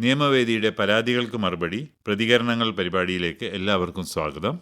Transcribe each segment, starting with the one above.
നിയമവേദിയുടെ പരാതികൾക്ക് മറുപടി പ്രതികരണങ്ങൾ പരിപാടിയിലേക്ക് എല്ലാവർക്കും സ്വാഗതം.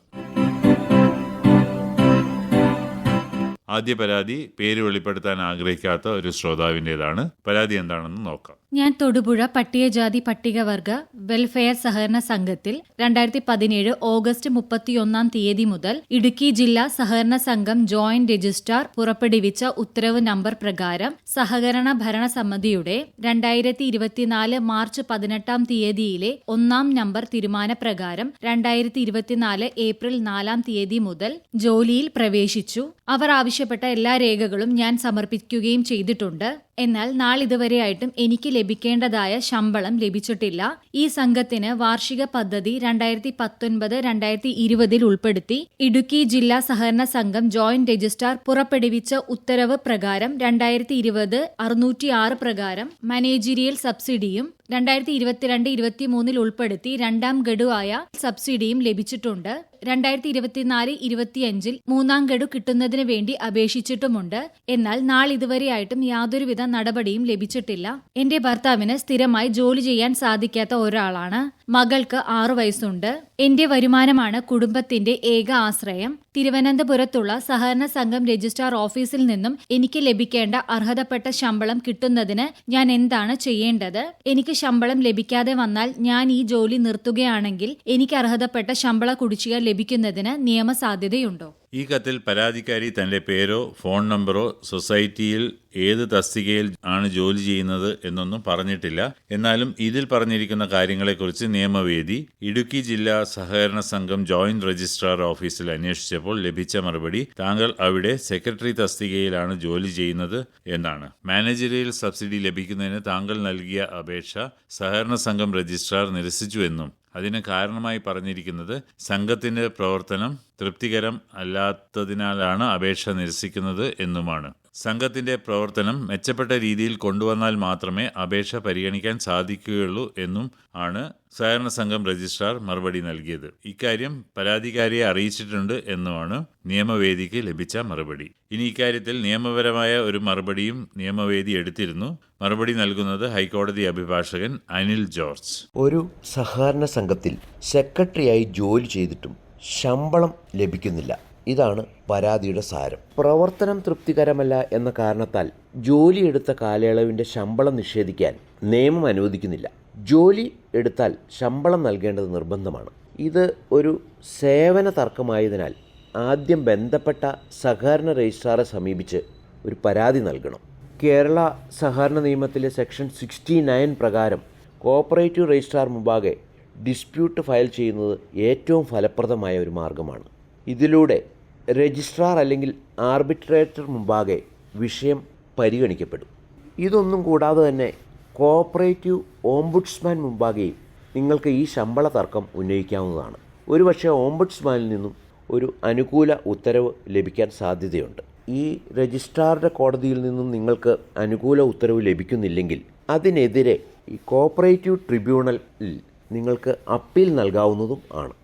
ആദ്യ പരാതി പേര് വെളിപ്പെടുത്താൻ ആഗ്രഹിക്കാത്ത ഒരു ശ്രോതാവിൻ്റെതാണ്. പരാതി എന്താണെന്ന് നോക്കാം. ഞാൻ തൊടുപുഴ പട്ടികജാതി പട്ടികവർഗ വെൽഫെയർ സഹകരണ സംഘത്തിൽ 2017 ഓഗസ്റ്റ് 31 മുതൽ ഇടുക്കി ജില്ലാ സഹകരണ സംഘം ജോയിന്റ് രജിസ്ട്രാർ പുറപ്പെടുവിച്ച ഉത്തരവ് നമ്പർ പ്രകാരം സഹകരണ ഭരണസമിതിയുടെ 2024 മാർച്ച് 18 ഒന്നാം നമ്പർ തീരുമാനപ്രകാരം 2024 ഏപ്രിൽ 4 മുതൽ ജോലിയിൽ പ്രവേശിച്ചു. അവർ ആവശ്യപ്പെട്ട എല്ലാ രേഖകളും ഞാൻ സമർപ്പിക്കുകയും ചെയ്തിട്ടുണ്ട്. എന്നാൽ നാളിതുവരെയായിട്ടും എനിക്ക് ലഭിക്കേണ്ടതായ ശമ്പളം ലഭിച്ചിട്ടില്ല. ഈ സംഘത്തിന് വാർഷിക പദ്ധതി 2019-2020 ഉൾപ്പെടുത്തി ഇടുക്കി ജില്ലാ സഹകരണ സംഘം ജോയിന്റ് രജിസ്ട്രാർ പുറപ്പെടുവിച്ച ഉത്തരവ് പ്രകാരം 2020-606 പ്രകാരം മാനേജീരിയൽ സബ്സിഡിയും 2022-23 ഉൾപ്പെടുത്തി രണ്ടാം ഗഡുവായ സബ്സിഡിയും ലഭിച്ചിട്ടുണ്ട്. 2024-25 മൂന്നാം ഗഡു കിട്ടുന്നതിന് വേണ്ടി അപേക്ഷിച്ചിട്ടുമുണ്ട്. എന്നാൽ നാളിതുവരെയായിട്ടും യാതൊരുവിധ നടപടിയും ലഭിച്ചിട്ടില്ല. എന്റെ ഭർത്താവിന് സ്ഥിരമായി ജോലി ചെയ്യാൻ സാധിക്കാത്ത ഒരാളാണ്. മകൾക്ക് 6 വയസ്സുണ്ട്. എന്റെ വരുമാനമാണ് കുടുംബത്തിന്റെ ഏക ആശ്രയം. തിരുവനന്തപുരത്തുള്ള സഹകരണ സംഘം രജിസ്ട്രാർ ഓഫീസിൽ നിന്നും എനിക്ക് ലഭിക്കേണ്ട അർഹതപ്പെട്ട ശമ്പളം കിട്ടുന്നതിന് ഞാൻ എന്താണ് ചെയ്യേണ്ടത്? എനിക്ക് ശമ്പളം ലഭിക്കാതെ വന്നാൽ ഞാൻ ഈ ജോലി നിർത്തുകയാണെങ്കിൽ എനിക്ക് അർഹതപ്പെട്ട ശമ്പള കുടിശ്ശിക ലഭിക്കുന്നതിന് നിയമസാധ്യതയുണ്ടോ? ഈ കത്തിൽ പരാതിക്കാരി തന്റെ പേരോ ഫോൺ നമ്പറോ സൊസൈറ്റിയിൽ ഏത് തസ്തികയിൽ ആണ് ജോലി ചെയ്യുന്നത് എന്നൊന്നും പറഞ്ഞിട്ടില്ല. എന്നാലും ഇതിൽ പറഞ്ഞിരിക്കുന്ന കാര്യങ്ങളെക്കുറിച്ച് നിയമവേദി ഇടുക്കി ജില്ലാ സഹകരണ സംഘം ജോയിന്റ് രജിസ്ട്രാർ ഓഫീസിൽ അന്വേഷിച്ചപ്പോൾ ലഭിച്ച മറുപടി താങ്കൾ അവിടെ സെക്രട്ടറി തസ്തികയിലാണ് ജോലി ചെയ്യുന്നത് എന്നാണ്. മാനേജറിയൽ സബ്സിഡി ലഭിക്കുന്നതിന് താങ്കൾ നൽകിയ അപേക്ഷ സഹകരണ സംഘം രജിസ്ട്രാർ നിരസിച്ചുവെന്നും അതിന് കാരണമായി പറഞ്ഞിരിക്കുന്നത് സംഘത്തിന്റെ പ്രവർത്തനം തൃപ്തികരം അല്ലാത്തതിനാലാണ് അപേക്ഷ നിരസിക്കുന്നത് എന്നുമാണ്. സംഘത്തിന്റെ പ്രവർത്തനം മെച്ചപ്പെട്ട രീതിയിൽ കൊണ്ടുവന്നാൽ മാത്രമേ അപേക്ഷ പരിഗണിക്കാൻ സാധിക്കുകയുള്ളൂ എന്നും ആണ് സഹകരണ സംഘം രജിസ്ട്രാർ മറുപടി നൽകിയത്. ഇക്കാര്യം പരാതിക്കാരിയെ അറിയിച്ചിട്ടുണ്ട് എന്നുമാണ് നിയമവേദിക്ക് ലഭിച്ച മറുപടി. ഇനി ഇക്കാര്യത്തിൽ നിയമപരമായ ഒരു മറുപടിയും നിയമവേദി എടുത്തിരുന്നു. മറുപടി നൽകുന്നത് ഹൈക്കോടതി അഭിഭാഷകൻ അനിൽ ജോർജ്. ഒരു സഹകരണ സംഘത്തിൽ സെക്രട്ടറിയായി ജോലി ചെയ്തിട്ടും ശമ്പളം ലഭിക്കുന്നില്ല. ഇതാണ് പരാതിയുടെ സാരം. പ്രവർത്തനം തൃപ്തികരമല്ല എന്ന കാരണത്താൽ ജോലിയെടുത്ത കാലയളവിൻ്റെ ശമ്പളം നിഷേധിക്കാൻ നിയമം അനുവദിക്കുന്നില്ല. ജോലി എടുത്താൽ ശമ്പളം നൽകേണ്ടത് നിർബന്ധമാണ്. ഇത് ഒരു സേവന തർക്കമായതിനാൽ ആദ്യം ബന്ധപ്പെട്ട സഹകരണ രജിസ്ട്രാറെ സമീപിച്ച് ഒരു പരാതി നൽകണം. കേരള സഹകരണ നിയമത്തിലെ സെക്ഷൻ 69 പ്രകാരം കോഓപ്പറേറ്റീവ് രജിസ്ട്രാർ മുമ്പാകെ ഡിസ്പ്യൂട്ട് ഫയൽ ചെയ്യുന്നത് ഏറ്റവും ഫലപ്രദമായ ഒരു മാർഗമാണ്. ഇതിലൂടെ രജിസ്ട്രാർ അല്ലെങ്കിൽ ആർബിട്രേറ്റർ മുമ്പാകെ വിഷയം പരിഗണിക്കപ്പെടും. ഇതൊന്നും കൂടാതെ തന്നെ കോഓപ്പറേറ്റീവ് ഓംബുഡ്സ്മാൻ മുമ്പാകെയും നിങ്ങൾക്ക് ഈ ശമ്പള തർക്കം ഉന്നയിക്കാവുന്നതാണ്. ഒരുപക്ഷെ ഓംബുഡ്സ്മാനിൽ നിന്നും ഒരു അനുകൂല ഉത്തരവ് ലഭിക്കാൻ സാധ്യതയുണ്ട്. ഈ രജിസ്ട്രാറുടെ കോടതിയിൽ നിന്നും നിങ്ങൾക്ക് അനുകൂല ഉത്തരവ് ലഭിക്കുന്നില്ലെങ്കിൽ അതിനെതിരെ ഈ കോഓപ്പറേറ്റീവ് ട്രിബ്യൂണലിൽ നിങ്ങൾക്ക് അപ്പീൽ നൽകാവുന്നതും ആണ്.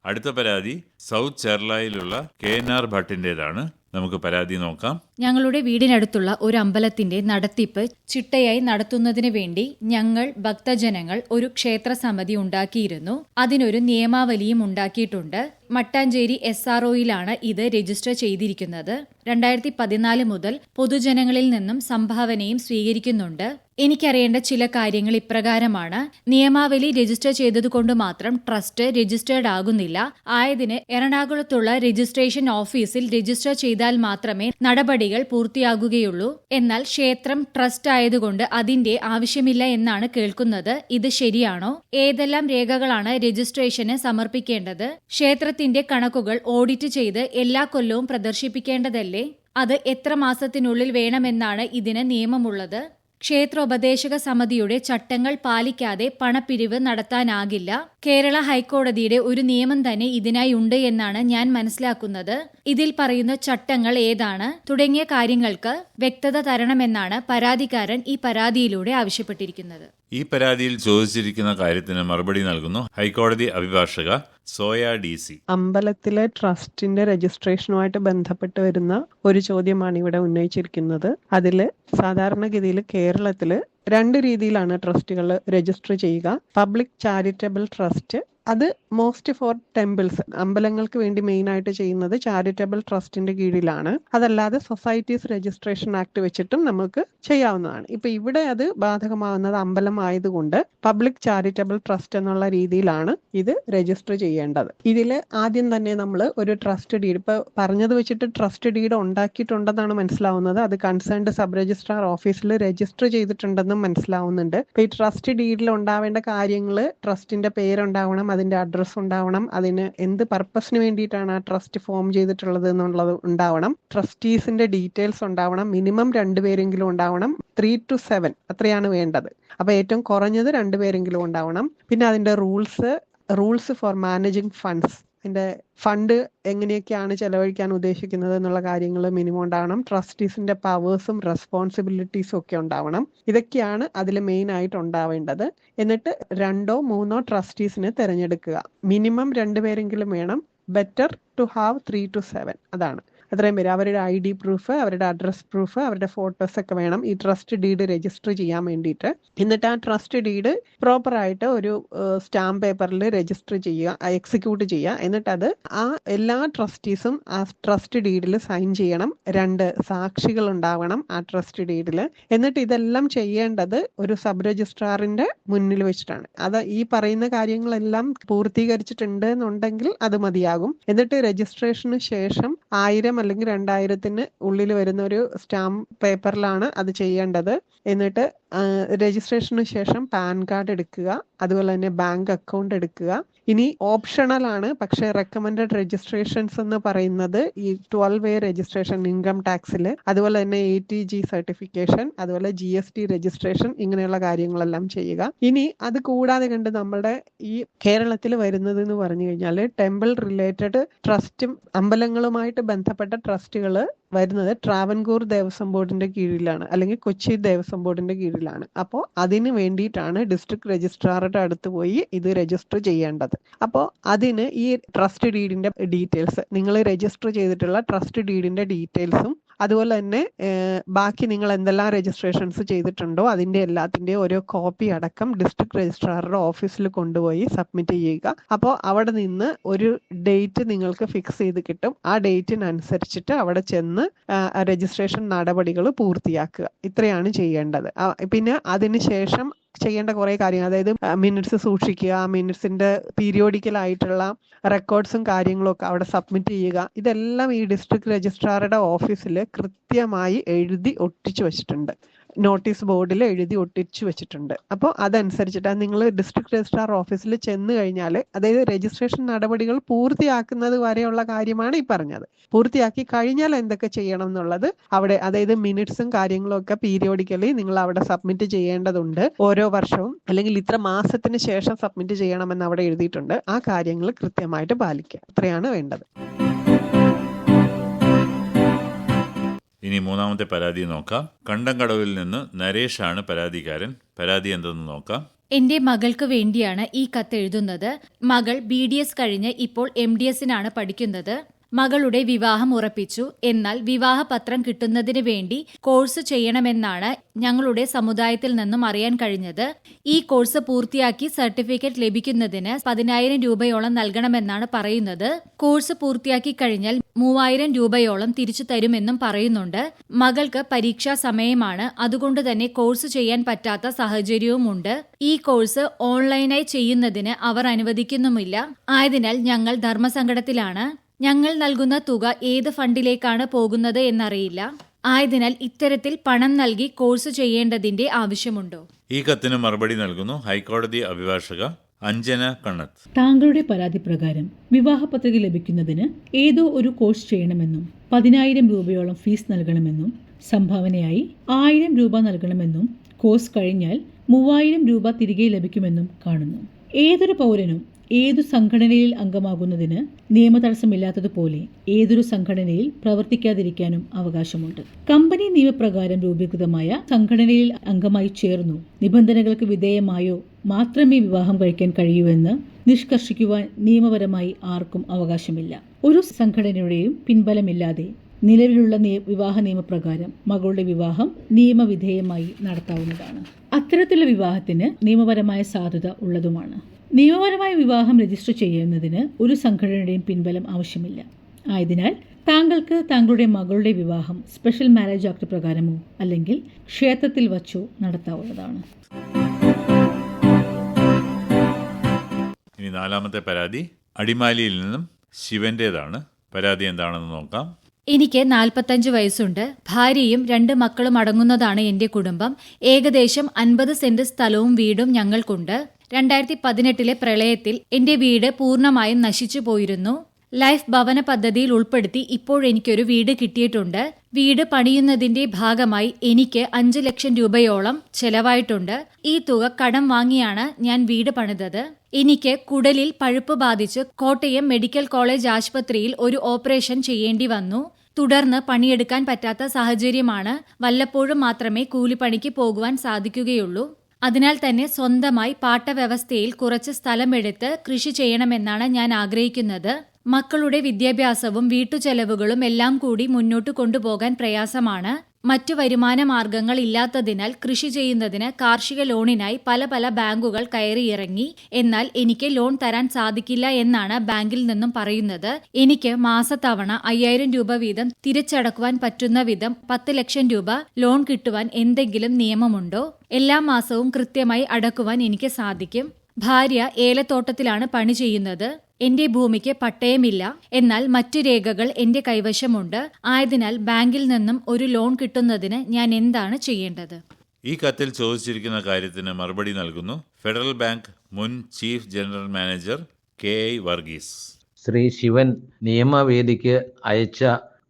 അടുത്ത പരാതി സൗത്ത് ചെർളയിലുള്ള KNR ഭട്ടിൻ്റെതാണ്. നമുക്ക് പരാതി നോക്കാം. ഞങ്ങളുടെ വീടിനടുത്തുള്ള ഒരു അമ്പലത്തിന്റെ നടത്തിപ്പ് ചിട്ടയായി നടത്തുന്നതിന് വേണ്ടി ഞങ്ങൾ ഭക്തജനങ്ങൾ ഒരു ക്ഷേത്ര സമിതി ഉണ്ടാക്കിയിരുന്നു. അതിനൊരു നിയമാവലിയും ഉണ്ടാക്കിയിട്ടുണ്ട്. മട്ടാഞ്ചേരി SROയിലാണ് ഇത് രജിസ്റ്റർ ചെയ്തിരിക്കുന്നത്. 2014 മുതൽ പൊതുജനങ്ങളിൽ നിന്നും സംഭാവനയും സ്വീകരിക്കുന്നുണ്ട്. എനിക്കറിയേണ്ട ചില കാര്യങ്ങൾ ഇപ്രകാരമാണ്. നിയമാവലി രജിസ്റ്റർ ചെയ്തതുകൊണ്ട് മാത്രം ട്രസ്റ്റ് രജിസ്റ്റേർഡ് ആകുന്നില്ല. ആയതിന് എറണാകുളത്തുള്ള രജിസ്ട്രേഷൻ ഓഫീസിൽ രജിസ്റ്റർ ചെയ്താൽ മാത്രമേ നടപടികൾ പൂർത്തിയാകുകയുള്ളൂ. എന്നാൽ ക്ഷേത്രം ട്രസ്റ്റ് ആയതുകൊണ്ട് അതിന്റെ ആവശ്യമില്ല എന്നാണ് കേൾക്കുന്നത്. ഇത് ശരിയാണോ? ഏതെല്ലാം രേഖകളാണ് രജിസ്ട്രേഷന് സമർപ്പിക്കേണ്ടത്? ക്ഷേത്രത്തിന്റെ കണക്കുകൾ ഓഡിറ്റ് ചെയ്ത് എല്ലാ കൊല്ലവും പ്രദർശിപ്പിക്കേണ്ടതല്ലേ? അത് എത്ര മാസത്തിനുള്ളിൽ വേണമെന്നാണ് ഇതിന് നിയമമുള്ളത്? ക്ഷേത്രോപദേശക സമിതിയുടെ ചട്ടങ്ങൾ പാലിക്കാതെ പണപ്പിരിവ് നടത്താനാകില്ല. കേരള ഹൈക്കോടതിയുടെ ഒരു നിയമം തന്നെ ഇതിനായി ഉണ്ട് എന്നാണ് ഞാൻ മനസ്സിലാക്കുന്നത്. ഇതിൽ പറയുന്ന ചട്ടങ്ങൾ ഏതാണ് തുടങ്ങിയ കാര്യങ്ങൾക്ക് വ്യക്തത തരണമെന്നാണ് പരാതിക്കാരൻ ഈ പരാതിയിലൂടെ ആവശ്യപ്പെട്ടിരിക്കുന്നത്. ഈ പരാതിയിൽ ചോദിച്ചിരിക്കുന്ന കാര്യത്തിന് മറുപടി നൽകുന്നു ഹൈക്കോടതി അഭിഭാഷക സോയ DC. അമ്പലത്തിലെ ട്രസ്റ്റിന്റെ രജിസ്ട്രേഷനുമായിട്ട് ബന്ധപ്പെട്ട് വരുന്ന ഒരു ചോദ്യമാണ് ഇവിടെ ഉന്നയിച്ചിരിക്കുന്നത്. അതിൽ സാധാരണഗതിയിൽ കേരളത്തിൽ 2 രീതിയിലാണ് ട്രസ്റ്റുകൾ രജിസ്റ്റർ ചെയ്യുക. പബ്ലിക് ചാരിറ്റബിൾ ട്രസ്റ്റ്, അത് മോസ്റ്റ് ഫോർ ടെമ്പിൾസ്, അമ്പലങ്ങൾക്ക് വേണ്ടി മെയിൻ ആയിട്ട് ചെയ്യുന്നത് ചാരിറ്റബിൾ ട്രസ്റ്റിന്റെ കീഴിലാണ്. അതല്ലാതെ സൊസൈറ്റീസ് രജിസ്ട്രേഷൻ ആക്ട് വെച്ചിട്ടും നമുക്ക് ചെയ്യാവുന്നതാണ്. ഇപ്പൊ ഇവിടെ അത് ബാധകമാകുന്നത് അമ്പലം ആയതുകൊണ്ട് പബ്ലിക് ചാരിറ്റബിൾ ട്രസ്റ്റ് എന്നുള്ള രീതിയിലാണ് ഇത് രജിസ്റ്റർ ചെയ്യേണ്ടത്. ഇതിൽ ആദ്യം തന്നെ നമ്മൾ ഒരു ട്രസ്റ്റ് ഡീഡ്, ഇപ്പൊ പറഞ്ഞത് വെച്ചിട്ട് ട്രസ്റ്റ് ഡീഡ് ഉണ്ടാക്കിയിട്ടുണ്ടെന്നാണ് മനസ്സിലാവുന്നത്. അത് കൺസേൺഡ് സബ് രജിസ്ട്രാർ ഓഫീസിൽ രജിസ്റ്റർ ചെയ്തിട്ടുണ്ടെന്നും മനസ്സിലാവുന്നുണ്ട്. ഇപ്പൊ ഈ ട്രസ്റ്റ് ഡീഡിൽ ഉണ്ടാവേണ്ട കാര്യങ്ങൾ, ട്രസ്റ്റിന്റെ പേരുണ്ടാവണം, അതിന്റെ അഡ്രസ്സ് ഉണ്ടാവണം, അതിന് എന്ത് പർപ്പസിന് വേണ്ടിയിട്ടാണ് ആ ട്രസ്റ്റ് ഫോം ചെയ്തിട്ടുള്ളത് എന്നുള്ളത് ഉണ്ടാവണം, ട്രസ്റ്റീസിന്റെ ഡീറ്റെയിൽസ് ഉണ്ടാവണം, മിനിമം 2 പേരെങ്കിലും ഉണ്ടാവണം, 3 to 7 അത്രയാണ് വേണ്ടത്. അപ്പൊ ഏറ്റവും കുറഞ്ഞത് 2 പേരെങ്കിലും ഉണ്ടാവണം. പിന്നെ അതിന്റെ റൂൾസ് ഫോർ മാനേജിങ് ഫണ്ട്സ്, അതിന്റെ ഫണ്ട് എങ്ങനെയൊക്കെയാണ് ചെലവഴിക്കാൻ ഉദ്ദേശിക്കുന്നത് എന്നുള്ള കാര്യങ്ങൾ മിനിമം ഉണ്ടാവണം. ട്രസ്റ്റീസിന്റെ പവേഴ്സും റെസ്പോൺസിബിലിറ്റീസും ഒക്കെ ഉണ്ടാവണം. ഇതൊക്കെയാണ് അതിൽ മെയിൻ ആയിട്ട് ഉണ്ടാവേണ്ടത്. എന്നിട്ട് 2 or 3 ട്രസ്റ്റീസിനെ തിരഞ്ഞെടുക്കുക. മിനിമം 2 പേരെങ്കിലും വേണം. Better to have 3 to 7. അതാണ് അത്രയും പേര്. അവരുടെ ID പ്രൂഫ്, അവരുടെ അഡ്രസ് പ്രൂഫ്, അവരുടെ ഫോട്ടോസ് ഒക്കെ വേണം ഈ ട്രസ്റ്റ് ഡീഡ് രജിസ്റ്റർ ചെയ്യാൻ വേണ്ടിയിട്ട്. എന്നിട്ട് ആ ട്രസ്റ്റ് ഡീഡ് പ്രോപ്പർ ആയിട്ട് ഒരു സ്റ്റാമ്പ് പേപ്പറിൽ രജിസ്റ്റർ ചെയ്യുക, എക്സിക്യൂട്ട് ചെയ്യുക. എന്നിട്ട് അത് ആ എല്ലാ ട്രസ്റ്റീസും ആ ട്രസ്റ്റ് ഡീഡിൽ സൈൻ ചെയ്യണം. 2 സാക്ഷികൾ ഉണ്ടാവണം ആ ട്രസ്റ്റ് ഡീഡിൽ. എന്നിട്ട് ഇതെല്ലാം ചെയ്യേണ്ടത് ഒരു സബ് രജിസ്ട്രാറിന്റെ മുന്നിൽ വെച്ചിട്ടാണ്. അത് ഈ പറയുന്ന കാര്യങ്ങളെല്ലാം പൂർത്തീകരിച്ചിട്ടുണ്ട് എന്നുണ്ടെങ്കിൽ അത് മതിയാകും. എന്നിട്ട് രജിസ്ട്രേഷന് ശേഷം 1000 അല്ലെങ്കിൽ 2000 ഉള്ളിൽ വരുന്ന ഒരു സ്റ്റാമ്പ് പേപ്പറിലാണ് അത് ചെയ്യേണ്ടത്. എന്നിട്ട് രജിസ്ട്രേഷന് ശേഷം പാൻ കാർഡ് എടുക്കുക, അതുപോലെ തന്നെ ബാങ്ക് അക്കൗണ്ട് എടുക്കുക. ഇനി ഓപ്ഷണൽ ആണ്, പക്ഷെ റെക്കമെൻഡഡ് രജിസ്ട്രേഷൻസ് എന്ന് പറയുന്നത് ഈ 12A രജിസ്ട്രേഷൻ ഇൻകം ടാക്സിൽ, അതുപോലെ തന്നെ ATG സർട്ടിഫിക്കേഷൻ, അതുപോലെ GST രജിസ്ട്രേഷൻ, ഇങ്ങനെയുള്ള കാര്യങ്ങളെല്ലാം ചെയ്യുക. ഇനി അത് കൂടാതെ കണ്ട് നമ്മുടെ ഈ കേരളത്തിൽ വരുന്നത് എന്ന് പറഞ്ഞു കഴിഞ്ഞാൽ ടെമ്പിൾ റിലേറ്റഡ് ട്രസ്റ്റും അമ്പലങ്ങളുമായിട്ട് ബന്ധപ്പെട്ട ട്രസ്റ്റുകൾ വരുന്നത് ട്രാവൻകൂർ ദേവസ്വം ബോർഡിന്റെ കീഴിലാണ്, അല്ലെങ്കിൽ കൊച്ചി ദേവസ്വം ബോർഡിന്റെ കീഴിലാണ്. അപ്പോൾ അതിന് വേണ്ടിയിട്ടാണ് ഡിസ്ട്രിക്ട് രജിസ്ട്രാറുടെ അടുത്ത് പോയി ഇത് രജിസ്റ്റർ ചെയ്യേണ്ടത്. അപ്പോൾ അതിന് ഈ ട്രസ്റ്റ് ഡീഡിന്റെ ഡീറ്റെയിൽസ്, നിങ്ങൾ രജിസ്റ്റർ ചെയ്തിട്ടുള്ള ട്രസ്റ്റ് ഡീഡിന്റെ ഡീറ്റെയിൽസും, അതുപോലെ തന്നെ ബാക്കി നിങ്ങൾ എന്തെല്ലാം രജിസ്ട്രേഷൻസ് ചെയ്തിട്ടുണ്ടോ അതിന്റെ എല്ലാത്തിന്റെയും ഓരോ കോപ്പി അടക്കം ഡിസ്ട്രിക്ട് രജിസ്ട്രാറുടെ ഓഫീസിൽ കൊണ്ടുപോയി സബ്മിറ്റ് ചെയ്യുക. അപ്പോൾ അവിടെ നിന്ന് ഒരു ഡേറ്റ് നിങ്ങൾക്ക് ഫിക്സ് ചെയ്ത് കിട്ടും. ആ ഡേറ്റിനനുസരിച്ചിട്ട് അവിടെ ചെന്ന് രജിസ്ട്രേഷൻ നടപടികൾ പൂർത്തിയാക്കുക. ഇത്രയാണ് ചെയ്യേണ്ടത്. പിന്നെ അതിനുശേഷം ചെയ്യേണ്ട കുറെ കാര്യങ്ങൾ, അതായത് മിനിറ്റ്സ് സൂക്ഷിക്കുക, മിനിറ്റ്സിന്റെ പീരിയോഡിക്കൽ ആയിട്ടുള്ള റെക്കോർഡ്സും കാര്യങ്ങളും ഒക്കെ അവിടെ സബ്മിറ്റ് ചെയ്യുക. ഇതെല്ലാം ഈ ഡിസ്ട്രിക്ട് രജിസ്ട്രാറുടെ ഓഫീസിൽ കൃത്യമായി എഴുതി ഒട്ടിച്ചു വെച്ചിട്ടുണ്ട്, നോട്ടീസ് ബോർഡിൽ എഴുതി ഒട്ടിച്ചു വെച്ചിട്ടുണ്ട്. അപ്പോൾ അതനുസരിച്ചിട്ട് നിങ്ങൾ ഡിസ്ട്രിക്ട് രജിസ്ട്രാർ ഓഫീസിൽ ചെന്ന് കഴിഞ്ഞാൽ, അതായത് രജിസ്ട്രേഷൻ നടപടികൾ പൂർത്തിയാക്കുന്നത് വരെയുള്ള കാര്യമാണ് ഈ പറഞ്ഞത്. പൂർത്തിയാക്കി കഴിഞ്ഞാൽ എന്തൊക്കെ ചെയ്യണം എന്നുള്ളത് അവിടെ, അതായത് മിനിറ്റ്സും കാര്യങ്ങളും ഒക്കെ പീരിയോഡിക്കലി നിങ്ങൾ അവിടെ സബ്മിറ്റ് ചെയ്യേണ്ടതുണ്ട്. ഓരോ വർഷവും അല്ലെങ്കിൽ ഇത്ര മാസത്തിന് ശേഷം സബ്മിറ്റ് ചെയ്യണമെന്ന് അവിടെ എഴുതിയിട്ടുണ്ട്. ആ കാര്യങ്ങൾ കൃത്യമായിട്ട് പാലിക്കുക. അത്രയാണ് വേണ്ടത്. ഇനി 3ാമത്തെ പരാതി നോക്കാം. കണ്ടംകടവിൽ നിന്ന് നരേഷാണ് പരാതിക്കാരൻ. പരാതി എന്തെന്ന് നോക്കാം. എന്റെ മകൾക്ക് വേണ്ടിയാണ് ഈ കത്ത് എഴുതുന്നത്. മകൾ BDS കഴിഞ്ഞ് ഇപ്പോൾ MDSനാണ് പഠിക്കുന്നത്. മകളുടെ വിവാഹം ഉറപ്പിച്ചു. എന്നാൽ വിവാഹപത്രം കിട്ടുന്നതിന് വേണ്ടി കോഴ്സ് ചെയ്യണമെന്നാണ് ഞങ്ങളുടെ സമുദായത്തിൽ നിന്നും അറിയാൻ കഴിഞ്ഞത്. ഈ കോഴ്സ് പൂർത്തിയാക്കി സർട്ടിഫിക്കറ്റ് ലഭിക്കുന്നതിന് 10,000 രൂപയോളം നൽകണമെന്നാണ് പറയുന്നത്. കോഴ്സ് പൂർത്തിയാക്കി കഴിഞ്ഞാൽ 3,000 രൂപയോളം തിരിച്ചു തരുമെന്നും പറയുന്നുണ്ട്. മകൾക്ക് പരീക്ഷാ സമയമാണ്, അതുകൊണ്ട് തന്നെ കോഴ്സ് ചെയ്യാൻ പറ്റാത്ത സാഹചര്യവുമുണ്ട്. ഈ കോഴ്സ് ഓൺലൈനായി ചെയ്യുന്നതിന് അവർ അനുവദിക്കുന്നുമില്ല. ആയതിനാൽ ഞങ്ങൾ ധർമ്മസങ്കടത്തിലാണ്. ഞങ്ങൾ നൽകുന്ന തുക ഏത് ഫണ്ടിലേക്കാണ് പോകുന്നത് എന്നറിയില്ല. ആയതിനാൽ ഇത്തരത്തിൽ പണം നൽകി കോഴ്സ് ചെയ്യേണ്ടതിന്റെ ആവശ്യമുണ്ടോ? ഈ കത്തിന് മറുപടി നൽകുന്നു ഹൈക്കോടതി അഭിഭാഷക അഞ്ജന കണ്ണത്ത്. താങ്കളുടെ പരാതി പ്രകാരം വിവാഹ പത്രിക ലഭിക്കുന്നതിന് ഏതോ ഒരു കോഴ്സ് ചെയ്യണമെന്നും 10,000 രൂപയോളം ഫീസ് നൽകണമെന്നും സംഭാവനയായി 1,000 രൂപ നൽകണമെന്നും കോഴ്സ് കഴിഞ്ഞാൽ 3,000 രൂപ തിരികെ ലഭിക്കുമെന്നും കാണുന്നു. ഏതൊരു പൗരനും ഏതു സംഘടനയിൽ അംഗമാകുന്നതിന് നിയമതടസ്സമില്ലാത്തതുപോലെ ഏതൊരു സംഘടനയിൽ പ്രവർത്തിക്കാതിരിക്കാനും അവകാശമുണ്ട്. കമ്പനി നിയമപ്രകാരം രൂപീകൃതമായ സംഘടനയിൽ അംഗമായി ചേർന്നു നിബന്ധനകൾക്ക് വിധേയമായോ മാത്രമേ വിവാഹം കഴിക്കാൻ കഴിയൂ എന്ന് നിഷ്കർഷിക്കുവാൻ നിയമപരമായി ആർക്കും അവകാശമില്ല. ഒരു സംഘടനയുടെയും പിൻബലമില്ലാതെ നിലവിലുള്ള വിവാഹ നിയമപ്രകാരം മകളുടെ വിവാഹം നിയമവിധേയമായി നടത്താവുന്നതാണ്. അത്തരത്തിലുള്ള വിവാഹത്തിന് നിയമപരമായ സാധുത ഉള്ളതുമാണ്. നിയമപരമായ വിവാഹം രജിസ്റ്റർ ചെയ്യുന്നതിന് ഒരു സംഘടനയുടെയും പിൻബലം ആവശ്യമില്ല. ആയതിനാൽ താങ്കൾക്ക് താങ്കളുടെ മകളുടെ വിവാഹം സ്പെഷ്യൽ മാരേജ് ആക്ട് പ്രകാരമോ അല്ലെങ്കിൽ ക്ഷേത്രത്തിൽ വച്ചോ നടത്താവുന്നതാണ്. ഇനി നാലാമത്തെ പരാതി അടിമാലിയിൽ നിന്നും ശിവന്റേതാണ്. പരാതി എന്താണെന്ന് നോക്കാം. എനിക്ക് 45 വയസ്സുണ്ട്. ഭാര്യയും 2 മക്കളും അടങ്ങുന്നതാണ് എന്റെ കുടുംബം. ഏകദേശം 50 സെന്റ് സ്ഥലവും വീടും ഞങ്ങൾക്കുണ്ട്. 2018 പ്രളയത്തിൽ എന്റെ വീട് പൂർണ്ണമായും നശിച്ചു പോയിരുന്നു. ലൈഫ് ഭവന പദ്ധതിയിൽ ഉൾപ്പെടുത്തി ഇപ്പോഴെനിക്കൊരു വീട് കിട്ടിയിട്ടുണ്ട്. വീട് പണിയുന്നതിന്റെ ഭാഗമായി എനിക്ക് 5 ലക്ഷം രൂപയോളം ചെലവായിട്ടുണ്ട്. ഈ തുക കടം വാങ്ങിയാണ് ഞാൻ വീട് പണിതത്. എനിക്ക് കുടലിൽ പഴുപ്പ് ബാധിച്ച് കോട്ടയം മെഡിക്കൽ കോളേജ് ആശുപത്രിയിൽ ഒരു ഓപ്പറേഷൻ ചെയ്യേണ്ടി വന്നു. തുടർന്ന് പണിയെടുക്കാൻ പറ്റാത്ത സാഹചര്യമാണ്. വല്ലപ്പോഴും മാത്രമേ കൂലിപ്പണിക്ക് പോകുവാൻ സാധിക്കുകയുള്ളൂ. അതിനാൽ തന്നെ സ്വന്തമായി പാട്ടവ്യവസ്ഥയിൽ കുറച്ച് സ്ഥലമെടുത്ത് കൃഷി ചെയ്യണമെന്നാണ് ഞാൻ ആഗ്രഹിക്കുന്നത്. മക്കളുടെ വിദ്യാഭ്യാസവും വീട്ടുചെലവുകളും എല്ലാം കൂടി മുന്നോട്ട് കൊണ്ടുപോകാൻ പ്രയാസമാണ്. മറ്റു വരുമാന മാർഗങ്ങൾ ഇല്ലാത്തതിനാൽ കൃഷി ചെയ്യുന്നതിന് കാർഷിക ലോണിനായി പല ബാങ്കുകൾ കയറിയിറങ്ങി. എന്നാൽ എനിക്ക് ലോൺ തരാൻ സാധിക്കില്ല എന്നാണ് ബാങ്കിൽ നിന്നും പറയുന്നത്. എനിക്ക് മാസത്തവണ 5000 രൂപ വീതം തിരിച്ചടക്കുവാൻ പറ്റുന്ന വിധം 10 ലക്ഷം രൂപ ലോൺ കിട്ടുവാൻ എന്തെങ്കിലും നിയമമുണ്ടോ? എല്ലാ മാസവും കൃത്യമായി അടക്കുവാൻ എനിക്ക് സാധിക്കും. ഭാര്യ ഏലത്തോട്ടത്തിലാണ് പണി ചെയ്യുന്നത്. എന്റെ ഭൂമിക്ക് പട്ടയമില്ല. എന്നാൽ മറ്റു രേഖകൾ എന്റെ കൈവശമുണ്ട്. ആയതിനാൽ ബാങ്കിൽ നിന്നും ഒരു ലോൺ കിട്ടുന്നതിന് ഞാൻ എന്താണ് ചെയ്യേണ്ടത്? ഈ കത്തിൽ ചോദിച്ചിരിക്കുന്ന കാര്യത്തിന് മറുപടി നൽകുന്നു ഫെഡറൽ ബാങ്ക് മുൻ chief general manager KI Varghese. Shri Sivan നിയമവേദിക്ക് അയച്ച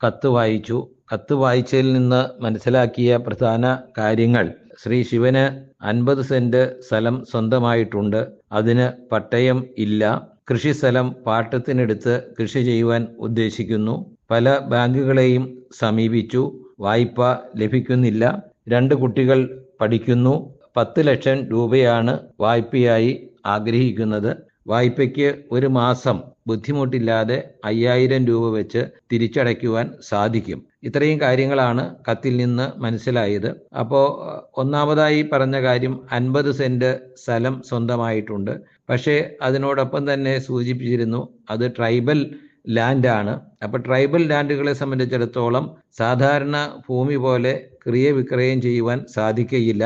കത്ത് വായിച്ചു. കത്ത് വായിച്ചതിൽ നിന്ന് മനസ്സിലാക്കിയ പ്രധാന കാര്യങ്ങൾ: ശ്രീ ശിവന് 50 സെന്റ് സ്ഥലം സ്വന്തമായിട്ടുണ്ട്. അതിന് പട്ടയം ഇല്ല. കൃഷിസ്ഥലം പാട്ടത്തിനെടുത്ത് കൃഷി ചെയ്യുവാൻ ഉദ്ദേശിക്കുന്നു. പല ബാങ്കുകളെയും സമീപിച്ചു. വായ്പ ലഭിക്കുന്നില്ല. 2 കുട്ടികൾ പഠിക്കുന്നു. 10 ലക്ഷം രൂപയാണ് വായ്പയായി ആഗ്രഹിക്കുന്നത്. വായ്പയ്ക്ക് ഒരു മാസം ബുദ്ധിമുട്ടില്ലാതെ 5000 രൂപ വെച്ച് തിരിച്ചടയ്ക്കുവാൻ സാധിക്കും. ഇത്രയും കാര്യങ്ങളാണ് കത്തിൽ നിന്ന് മനസ്സിലായത്. അപ്പോൾ ഒന്നാമതായി പറഞ്ഞ കാര്യം 50 സെന്റ് സ്ഥലം സ്വന്തമായിട്ടുണ്ട്. പക്ഷേ അതിനോടൊപ്പം തന്നെ സൂചിപ്പിച്ചിരുന്നു അത് ട്രൈബൽ ലാൻഡാണ്. അപ്പോൾ ട്രൈബൽ ലാൻഡുകളെ സംബന്ധിച്ചിടത്തോളം സാധാരണ ഭൂമി പോലെ ക്രിയവിക്രയം ചെയ്യുവാൻ സാധിക്കുകയില്ല.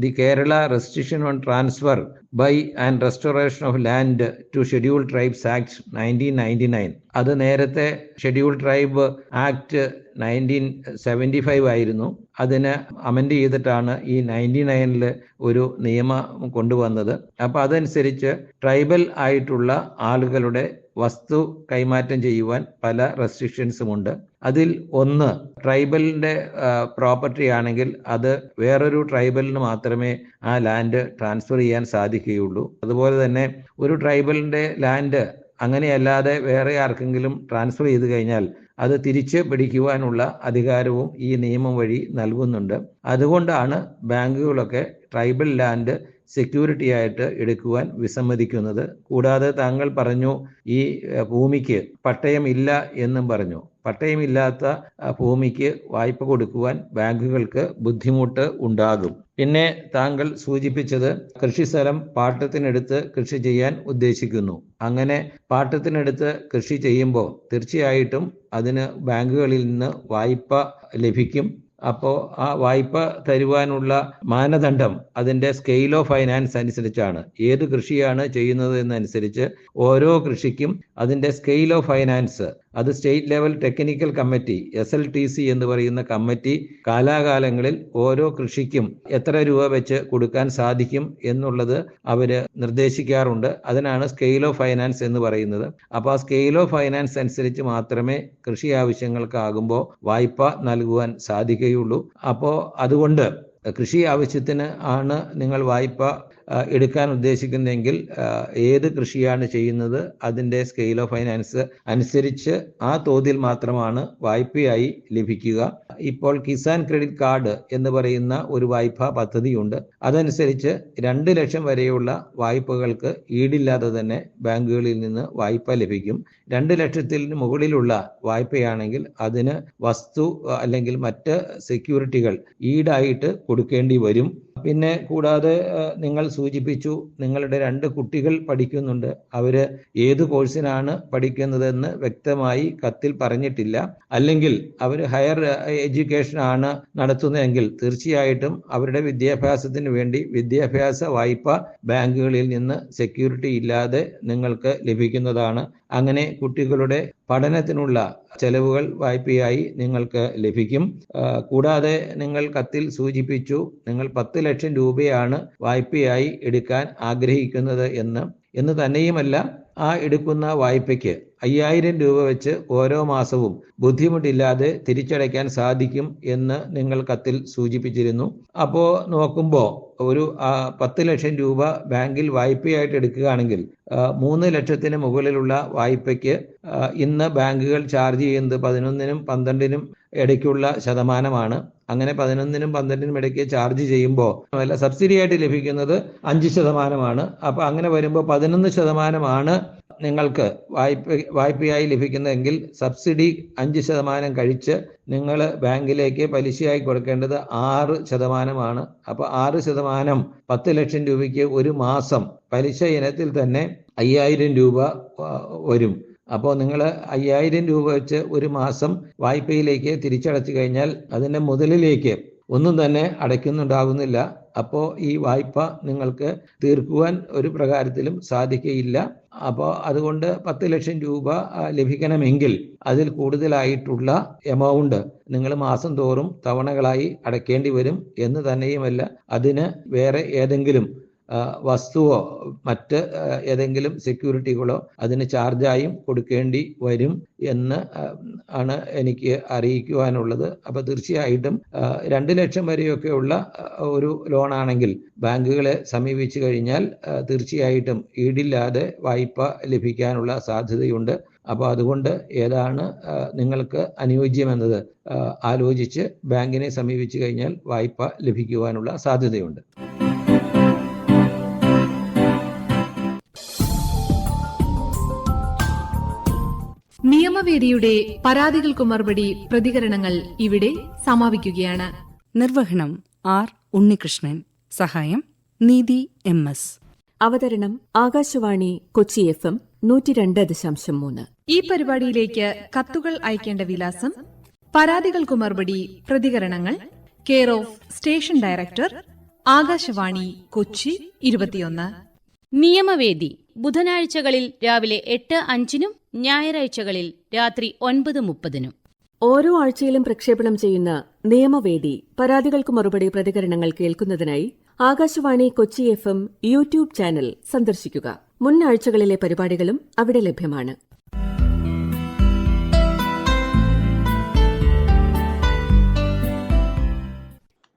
The Kerala restriction on transfer by and restoration of land to schedule tribes act 1999, അത് നേരത്തെ ഷെഡ്യൂൾ ട്രൈബ് ആക്ട് 1975 ആയിരുന്നു. അതിന് അമെൻഡ് ചെയ്തിട്ടാണ് ഈ 99 ഒരു നിയമം കൊണ്ടുവന്നത്. അപ്പോൾ അതനുസരിച്ച് ട്രൈബൽ ആയിട്ടുള്ള ആളുകളുടെ വസ്തു കൈമാറ്റം ചെയ്യുവാൻ പല റെസ്ട്രിക്ഷൻസും ഉണ്ട്. അതിൽ ഒന്ന്, ട്രൈബലിൻ്റെ പ്രോപ്പർട്ടി ആണെങ്കിൽ അത് വേറൊരു ട്രൈബലിന് മാത്രമേ ആ ലാൻഡ് ട്രാൻസ്ഫർ ചെയ്യാൻ സാധിക്കുകയുള്ളൂ. അതുപോലെ തന്നെ ഒരു ട്രൈബലിൻ്റെ ലാൻഡ് അങ്ങനെയല്ലാതെ വേറെ ആർക്കെങ്കിലും ട്രാൻസ്ഫർ ചെയ്ത് കഴിഞ്ഞാൽ അത് തിരിച്ച് പിടിക്കുവാനുള്ള അധികാരവും ഈ നിയമം വഴി നൽകുന്നുണ്ട്. അതുകൊണ്ടാണ് ബാങ്കുകളൊക്കെ ട്രൈബൽ ലാൻഡ് സെക്യൂരിറ്റി ആയിട്ട് എടുക്കുവാൻ വിസമ്മതിക്കുന്നത്. കൂടാതെ താങ്കൾ പറഞ്ഞു ഈ ഭൂമിക്ക് പട്ടയമില്ല എന്നും പറഞ്ഞു. പട്ടയമില്ലാത്ത ഭൂമിക്ക് വായ്പ കൊടുക്കുവാൻ ബാങ്കുകൾക്ക് ബുദ്ധിമുട്ട് ഉണ്ടാകും. പിന്നെ താങ്കൾ സൂചിപ്പിച്ചത് കൃഷിസ്ഥലം പാട്ടത്തിനെടുത്ത് കൃഷി ചെയ്യാൻ ഉദ്ദേശിക്കുന്നു. അങ്ങനെ പാട്ടത്തിനെടുത്ത് കൃഷി ചെയ്യുമ്പോൾ തീർച്ചയായിട്ടും അതിന് ബാങ്കുകളിൽ നിന്ന് വായ്പ ലഭിക്കും. അപ്പോൾ ആ വായ്പ തരുവാനുള്ള മാനദണ്ഡം അതിൻ്റെ സ്കെയിൽ ഓഫ് ഫൈനാൻസ് അനുസരിച്ചാണ്. ഏത് കൃഷിയാണ് ചെയ്യുന്നത് എന്നനുസരിച്ച് ഓരോ കൃഷിക്കും അതിൻ്റെ സ്കെയിൽ ഓഫ് ഫൈനാൻസ്, അത് state level technical committee SLTC എന്ന് പറയുന്ന കമ്മിറ്റി കാലാകാലങ്ങളിൽ ഓരോ കൃഷിക്കും എത്ര രൂപ വെച്ച് കൊടുക്കാൻ സാധിക്കും എന്നുള്ളത് അവർ നിർദ്ദേശിക്കാറുണ്ട്. അതിനാണ് സ്കെയിൽ ഓഫ് ഫൈനാൻസ് എന്ന് പറയുന്നത്. അപ്പോൾ ആ സ്കെയിൽ ഓഫ് ഫൈനാൻസ് അനുസരിച്ച് മാത്രമേ കൃഷി ആവശ്യങ്ങൾക്കാകുമ്പോൾ വായ്പ നൽകുവാൻ സാധിക്കുകയുള്ളൂ. അപ്പോൾ അതുകൊണ്ട് കൃഷി ആവശ്യത്തിന് ആണ് നിങ്ങൾ വായ്പ എടുക്കാൻ ഉദ്ദേശിക്കുന്നതെങ്കിൽ ഏത് കൃഷിയാണ് ചെയ്യുന്നത് അതിൻ്റെ സ്കെയിൽ ഓഫ് ഫൈനാൻസ് അനുസരിച്ച് ആ തോതിൽ മാത്രമാണ് വായ്പയായി ലഭിക്കുക. ഇപ്പോൾ കിസാൻ ക്രെഡിറ്റ് കാർഡ് എന്ന് പറയുന്ന ഒരു വായ്പാ പദ്ധതിയുണ്ട്. അതനുസരിച്ച് 2 ലക്ഷം വരെയുള്ള വായ്പകൾക്ക് ഈടില്ലാതെ തന്നെ ബാങ്കുകളിൽ നിന്ന് വായ്പ ലഭിക്കും. 2 ലക്ഷത്തിന് മുകളിലുള്ള വായ്പയാണെങ്കിൽ അതിന് വസ്തു അല്ലെങ്കിൽ മറ്റ് സെക്യൂരിറ്റികൾ ഈടായിട്ട് കൊടുക്കേണ്ടി വരും. പിന്നെ കൂടാതെ നിങ്ങൾ സൂചിപ്പിച്ചു നിങ്ങളുടെ 2 കുട്ടികൾ പഠിക്കുന്നുണ്ട്, അവര് ഏത് കോഴ്സിനാണ് പഠിക്കുന്നതെന്ന് വ്യക്തമായി കത്തിൽ പറഞ്ഞിട്ടില്ല. അല്ലെങ്കിൽ അവർ ഹയർ എഡ്യൂക്കേഷൻ ആണ് നടത്തുന്നതെങ്കിൽ തീർച്ചയായിട്ടും അവരുടെ വിദ്യാഭ്യാസത്തിന് വേണ്ടി വിദ്യാഭ്യാസ വായ്പ ബാങ്കുകളിൽ നിന്ന് സെക്യൂരിറ്റി ഇല്ലാതെ നിങ്ങൾക്ക് ലഭിക്കുന്നതാണ്. അങ്ങനെ കുട്ടികളുടെ പഠനത്തിനുള്ള ചെലവുകൾ വായ്പയായി നിങ്ങൾക്ക് ലഭിക്കും. കൂടാതെ നിങ്ങൾ കത്തിൽ സൂചിപ്പിച്ചു നിങ്ങൾ 10 ലക്ഷം രൂപയാണ് വായ്പയായി എടുക്കാൻ ആഗ്രഹിക്കുന്നത് എന്ന് തന്നെയുമല്ല, ആ എടുക്കുന്ന വായ്പയ്ക്ക് 5000 രൂപ വെച്ച് ഓരോ മാസവും ബുദ്ധിമുട്ടില്ലാതെ തിരിച്ചടയ്ക്കാൻ സാധിക്കും എന്ന് നിങ്ങൾ കത്തിൽ സൂചിപ്പിച്ചിരുന്നു. അപ്പോൾ നോക്കുമ്പോൾ ഒരു 10 ലക്ഷം രൂപ ബാങ്കിൽ വായ്പയായിട്ട് എടുക്കുകയാണെങ്കിൽ 3 ലക്ഷത്തിന് മുകളിലുള്ള വായ്പയ്ക്ക് ഇന്ന് ബാങ്കുകൾ ചാർജ് ചെയ്യുന്നത് 11നും 12നും ഇടയ്ക്കുള്ള ശതമാനമാണ്. അങ്ങനെ 11നും 12നും ഇടയ്ക്ക് ചാർജ് ചെയ്യുമ്പോൾ അല്ല സബ്സിഡി ആയിട്ട് ലഭിക്കുന്നത് 5%. അപ്പോൾ അങ്ങനെ വരുമ്പോൾ 11% നിങ്ങൾക്ക് വായ്പയായി ലഭിക്കുന്നതെങ്കിൽ സബ്സിഡി 5% കഴിച്ച് നിങ്ങൾ ബാങ്കിലേക്ക് പലിശയായി കൊടുക്കേണ്ടത് 6%. അപ്പോൾ 6% 10 ലക്ഷം രൂപയ്ക്ക് ഒരു മാസം പലിശ ഇനത്തിൽ തന്നെ 5000 രൂപ വരും. അപ്പോൾ നിങ്ങൾ 5000 രൂപ വെച്ച് ഒരു മാസം വായ്പയിലേക്ക് തിരിച്ചടച്ചു കഴിഞ്ഞാൽ അതിൻ്റെ മുതലിലേക്ക് ഒന്നും തന്നെ അടയ്ക്കുന്നുണ്ടാകുന്നില്ല. അപ്പോൾ ഈ വായ്പ നിങ്ങൾക്ക് തീർക്കുവാൻ ഒരു പ്രകാരത്തിലും സാധിക്കുകയില്ല. അപ്പോൾ അതുകൊണ്ട് 10 ലക്ഷം രൂപ ലഭിക്കണമെങ്കിൽ അതിൽ കൂടുതലായിട്ടുള്ള എമൗണ്ട് നിങ്ങൾ മാസം തോറും തവണകളായി അടയ്ക്കേണ്ടി വരും. എന്ന് തന്നെയുമല്ല, അതിന് വേറെ ഏതെങ്കിലും വസ്തുവോ മറ്റ് ഏതെങ്കിലും സെക്യൂരിറ്റികളോ അതിന് ചാർജായും കൊടുക്കേണ്ടി വരും എന്ന് ആണ് എനിക്ക് അറിയിക്കുവാനുള്ളത്. അപ്പോൾ തീർച്ചയായിട്ടും 2 ലക്ഷം വരെയൊക്കെയുള്ള ഒരു ലോണാണെങ്കിൽ ബാങ്കുകളെ സമീപിച്ചു കഴിഞ്ഞാൽ തീർച്ചയായിട്ടും ഈടില്ലാതെ വായ്പ ലഭിക്കാനുള്ള സാധ്യതയുണ്ട്. അപ്പോൾ അതുകൊണ്ട് ഏതാണ് നിങ്ങൾക്ക് അനുയോജ്യമെന്നത് ആലോചിച്ച് ബാങ്കിനെ സമീപിച്ചു കഴിഞ്ഞാൽ വായ്പ ലഭിക്കുവാനുള്ള സാധ്യതയുണ്ട്. നിയമവേദിയുടെ പരാതികൾക്കു മറുപടി പ്രതികരണങ്ങൾ ഇവിടെ സമാപിക്കുകയാണ്. നിർവഹണം ആർ ഉണ്ണികൃഷ്ണൻ. സഹായം നീതി MS. അവതരണം ആകാശവാണി കൊച്ചി FM 102.3. ഈ പരിപാടിയിലേക്ക് കത്തുകൾ അയക്കേണ്ട വിലാസം: പരാതികൾക്കു മറുപടി പ്രതികരണങ്ങൾ, care of station director, Akashvani Kochi 21. നിയമവേദി ബുധനാഴ്ചകളിൽ രാവിലെ 8:05 ഞായറാഴ്ചകളിൽ രാത്രി 9:30. ഓരോ ആഴ്ചയിലും പ്രക്ഷേപണം ചെയ്യുന്ന നിയമവേദി പരാതികൾക്ക് മറുപടി പ്രതികരണങ്ങൾ കേൾക്കുന്നതിനായി Akashvani Kochi FM YouTube channel സന്ദർശിക്കുക. മുൻ ആഴ്ചകളിലെ പരിപാടികളും അവിടെ ലഭ്യമാണ്.